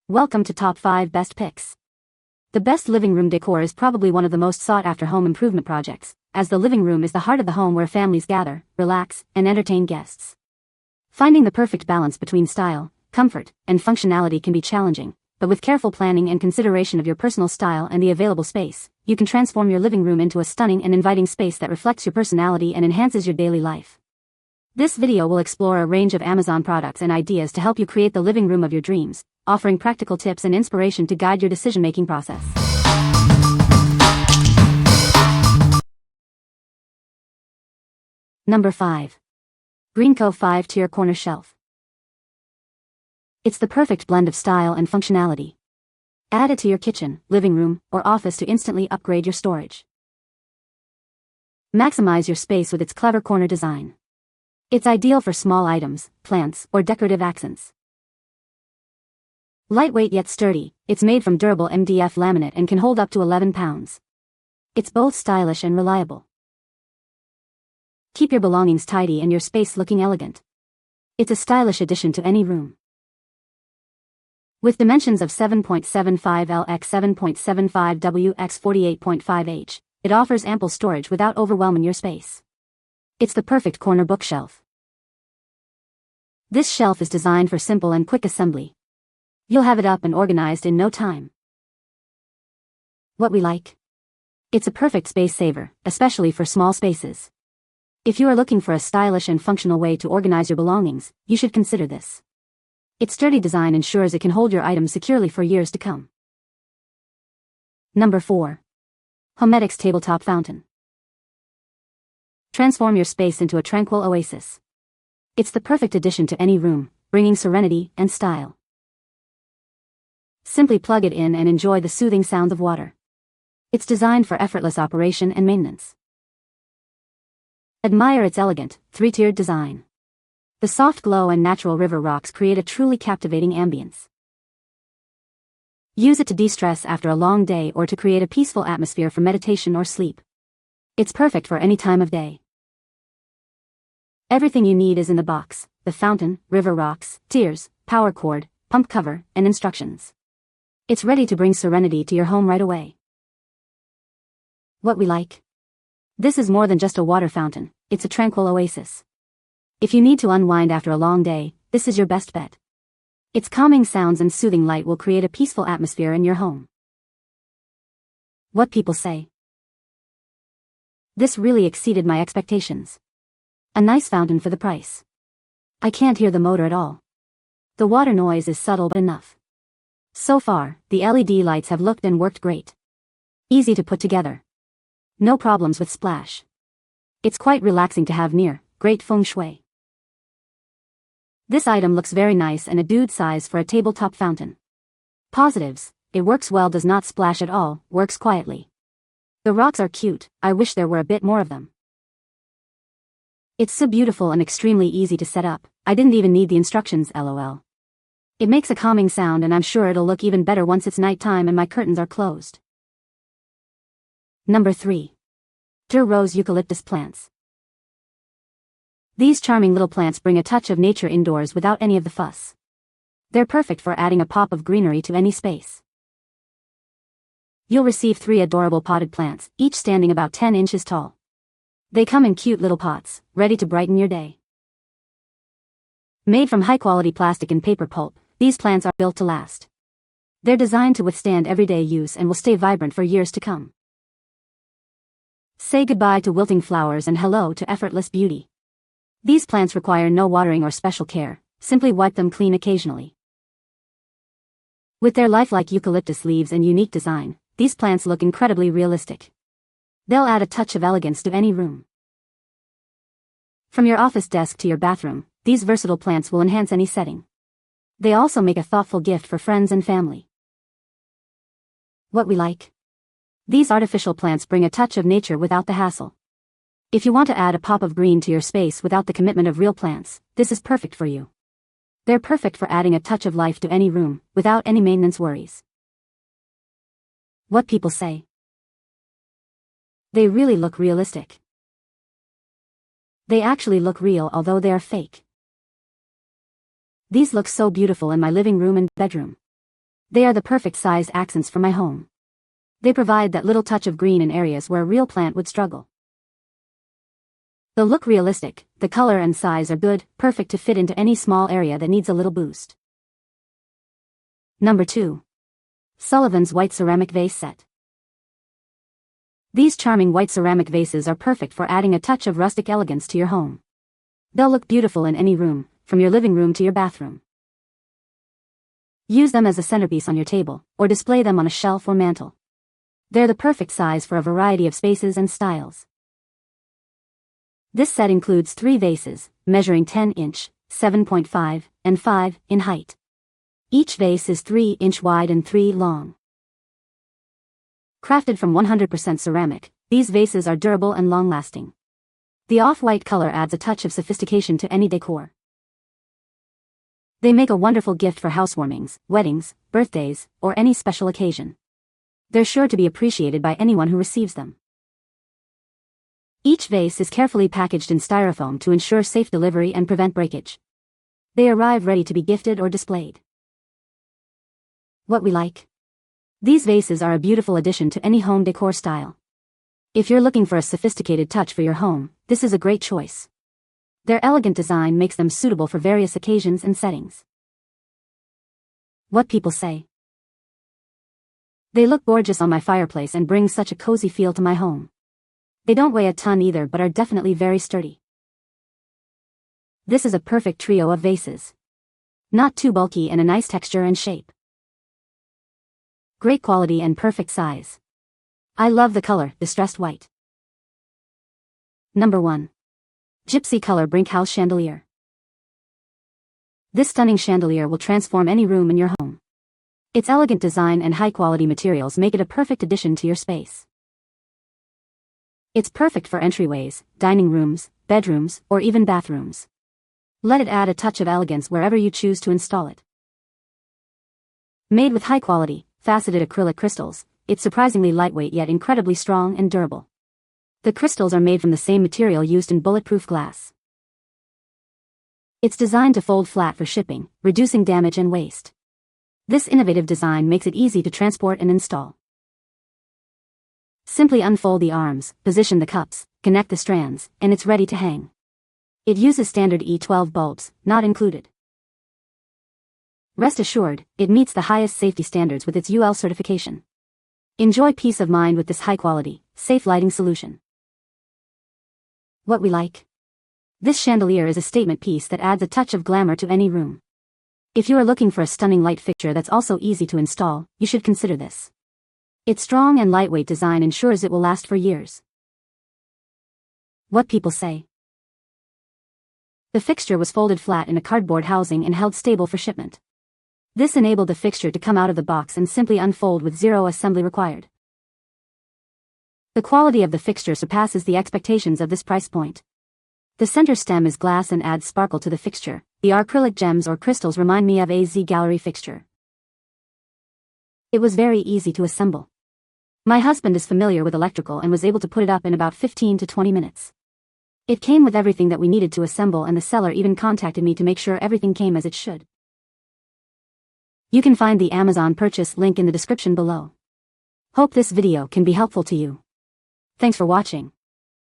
Welcome to Top 5 Best Picks. The best living room decor is probably one of the most sought-after home improvement projects, as the living room is the heart of the home where families gather, relax, and entertain guests. Finding the perfect balance between style, comfort, and functionality can be challenging, but with careful planning and consideration of your personal style and the available space, you can transform your living room into a stunning and inviting space that reflects your personality and enhances your daily life. This video will explore a range of Amazon products and ideas to help you create the living room of your dreams, offering practical tips and inspiration to guide your decision-making process. Number 5. Greenco 5-tier corner shelf. It's the perfect blend of style and functionality. Add it to your kitchen, living room, or office to instantly upgrade your storage. Maximize your space with its clever corner design. It's ideal for small items, plants, or decorative accents. Lightweight yet sturdy, it's made from durable MDF laminate and can hold up to 11 pounds. It's both stylish and reliable. Keep your belongings tidy and your space looking elegant. It's a stylish addition to any room. With dimensions of 7.75 L x 7.75 W x 48.5 H, it offers ample storage without overwhelming your space. It's the perfect corner bookshelf. This shelf is designed for simple and quick assembly. You'll have it up and organized in no time. What we like? It's a perfect space saver, especially for small spaces. If you are looking for a stylish and functional way to organize your belongings, you should consider this. Its sturdy design ensures it can hold your items securely for years to come. Number 4. Homedics Tabletop Fountain. Transform your space into a tranquil oasis. It's the perfect addition to any room, bringing serenity and style. Simply plug it in and enjoy the soothing sounds of water. It's designed for effortless operation and maintenance. Admire its elegant, 3-tiered design. The soft glow and natural river rocks create a truly captivating ambience. Use it to de-stress after a long day or to create a peaceful atmosphere for meditation or sleep. It's perfect for any time of day. Everything you need is in the box: the fountain, river rocks, tiers, power cord, pump cover, and instructions. It's ready to bring serenity to your home right away. What we like? This is more than just a water fountain, it's a tranquil oasis. If you need to unwind after a long day, this is your best bet. Its calming sounds and soothing light will create a peaceful atmosphere in your home. What people say? This really exceeded my expectations. A nice fountain for the price. I can't hear the motor at all. The water noise is subtle but enough. So far, the LED lights have looked and worked great. Easy to put together. No problems with splash. It's quite relaxing to have near, great feng shui. This item looks very nice and a dude size for a tabletop fountain. Positives: it works well, does not splash at all, works quietly. The rocks are cute, I wish there were a bit more of them. It's so beautiful and extremely easy to set up, I didn't even need the instructions, lol. It makes a calming sound and I'm sure it'll look even better once it's nighttime and my curtains are closed. Number 3. Rose Eucalyptus Plants. These charming little plants bring a touch of nature indoors without any of the fuss. They're perfect for adding a pop of greenery to any space. You'll receive 3 adorable potted plants, each standing about 10 inches tall. They come in cute little pots, ready to brighten your day. Made from high-quality plastic and paper pulp, these plants are built to last. They're designed to withstand everyday use and will stay vibrant for years to come. Say goodbye to wilting flowers and hello to effortless beauty. These plants require no watering or special care, simply wipe them clean occasionally. With their lifelike eucalyptus leaves and unique design, these plants look incredibly realistic. They'll add a touch of elegance to any room. From your office desk to your bathroom, these versatile plants will enhance any setting. They also make a thoughtful gift for friends and family. What we like? These artificial plants bring a touch of nature without the hassle. If you want to add a pop of green to your space without the commitment of real plants, this is perfect for you. They're perfect for adding a touch of life to any room, without any maintenance worries. What people say? They really look realistic. They actually look real, although they are fake. These look so beautiful in my living room and bedroom. They are the perfect size accents for my home. They provide that little touch of green in areas where a real plant would struggle. They'll look realistic, the color and size are good, perfect to fit into any small area that needs a little boost. Number 2. Sullivans White Ceramic Vase Set. These charming white ceramic vases are perfect for adding a touch of rustic elegance to your home. They'll look beautiful in any room, from your living room to your bathroom. Use them as a centerpiece on your table, or display them on a shelf or mantel. They're the perfect size for a variety of spaces and styles. This set includes 3 vases, measuring 10 inch, 7.5, and 5 in height. Each vase is 3 inch wide and 3 long. Crafted from 100% ceramic, these vases are durable and long-lasting. The off-white color adds a touch of sophistication to any decor. They make a wonderful gift for housewarmings, weddings, birthdays, or any special occasion. They're sure to be appreciated by anyone who receives them. Each vase is carefully packaged in styrofoam to ensure safe delivery and prevent breakage. They arrive ready to be gifted or displayed. What we like. These vases are a beautiful addition to any home decor style. If you're looking for a sophisticated touch for your home, this is a great choice. Their elegant design makes them suitable for various occasions and settings. What people say. They look gorgeous on my fireplace and bring such a cozy feel to my home. They don't weigh a ton either but are definitely very sturdy. This is a perfect trio of vases. Not too bulky and a nice texture and shape. Great quality and perfect size. I love the color, distressed white. Number 1. Gypsy Color Brink House Chandelier. This stunning chandelier will transform any room in your home. Its elegant design and high-quality materials make it a perfect addition to your space. It's perfect for entryways, dining rooms, bedrooms, or even bathrooms. Let it add a touch of elegance wherever you choose to install it. Made with high-quality, faceted acrylic crystals, it's surprisingly lightweight yet incredibly strong and durable. The crystals are made from the same material used in bulletproof glass. It's designed to fold flat for shipping, reducing damage and waste. This innovative design makes it easy to transport and install. Simply unfold the arms, position the cups, connect the strands, and it's ready to hang. It uses standard E12 bulbs, not included. Rest assured, it meets the highest safety standards with its UL certification. Enjoy peace of mind with this high-quality, safe lighting solution. What we like. This chandelier is a statement piece that adds a touch of glamour to any room. If you are looking for a stunning light fixture that's also easy to install, you should consider this. Its strong and lightweight design ensures it will last for years. What people say. The fixture was folded flat in a cardboard housing and held stable for shipment. This enabled the fixture to come out of the box and simply unfold with zero assembly required. The quality of the fixture surpasses the expectations of this price point. The center stem is glass and adds sparkle to the fixture. The acrylic gems or crystals remind me of a Z gallery fixture. It was very easy to assemble. My husband is familiar with electrical and was able to put it up in about 15 to 20 minutes. It came with everything that we needed to assemble, and the seller even contacted me to make sure everything came as it should. You can find the Amazon purchase link in the description below. Hope this video can be helpful to you. Thanks for watching.